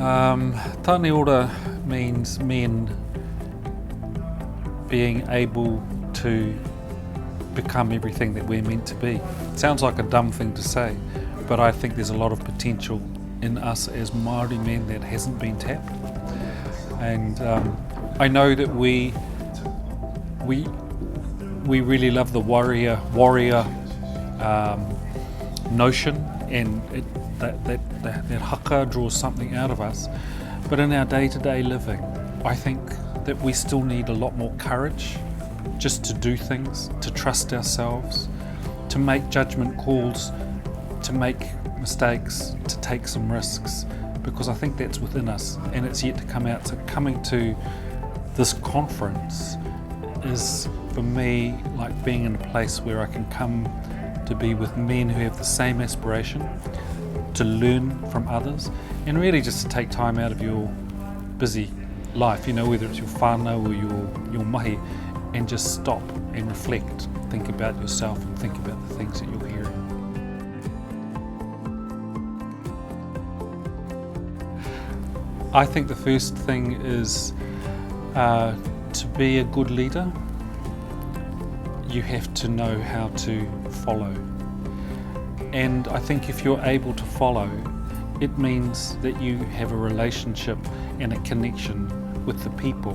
Tane Ora means men being able to become everything that we're meant to be. It sounds like a dumb thing to say, but I think there's a lot of potential in us as Māori men that hasn't been tapped. And I know that we really love the warrior notion, and that haka draws something out of us. But in our day-to-day living, I think that we still need a lot more courage just to do things, to trust ourselves, to make judgment calls, to make mistakes, to take some risks, because I think that's within us and it's yet to come out. So coming to this conference is, for me, like being in a place where I can come to be with men who have the same aspiration, to learn from others, and really just to take time out of your busy life, whether it's your whānau or your mahi, and just stop and reflect, think about yourself and think about the things that you're hearing. I think the first thing is to be a good leader, you have to know how to follow. And I think if you're able to follow, it means that you have a relationship and a connection with the people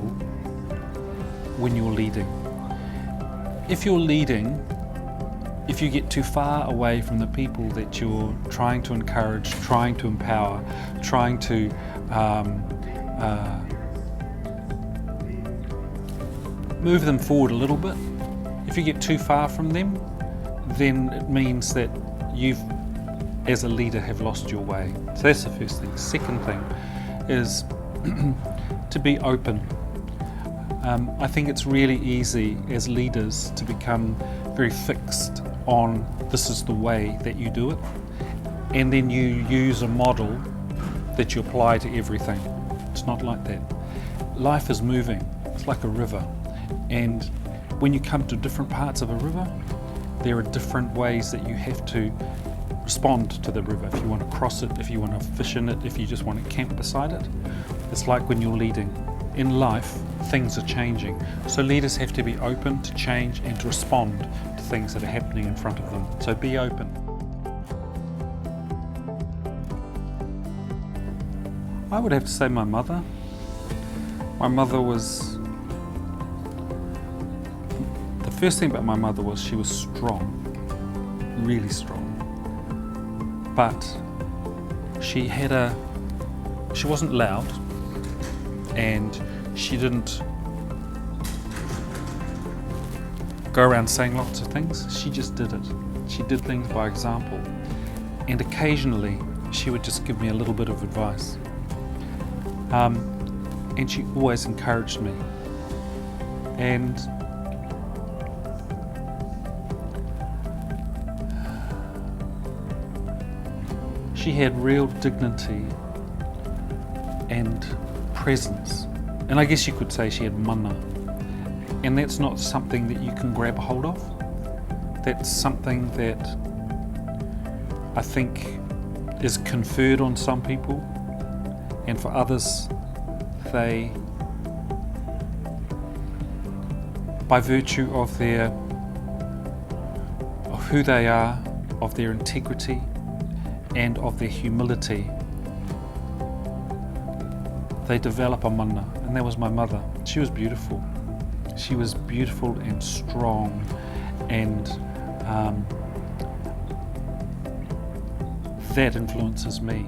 when you're leading. If you're leading, if you get too far away from the people that you're trying to encourage, trying to empower, trying to move them forward a little bit, if you get too far from them, then it means that you've, as a leader, have lost your way. So that's the first thing. Second thing is to be open. I think it's really easy as leaders to become very fixed on this is the way that you do it, and then you use a model that you apply to everything. It's not like that. Life is moving. It's like a river, and when you come to different parts of a river, there are different ways that you have to respond to the river. If you want to cross it, if you want to fish in it, if you just want to camp beside it. It's like when you're leading. In life, things are changing. So leaders have to be open to change and to respond to things that are happening in front of them. So be open. I would have to say my mother. My mother was, the first thing about my mother was she was strong, really strong. But she wasn't loud, and she didn't go around saying lots of things. She just did it. She did things by example. And occasionally she would just give me a little bit of advice. And she always encouraged me. And she had real dignity and presence. And I guess you could say she had mana. And that's not something that you can grab a hold of. That's something that I think is conferred on some people, and for others, they, by virtue of who they are, of their integrity, and of their humility, they develop a mana. And that was my mother. She was beautiful. She was beautiful and strong, and that influences me.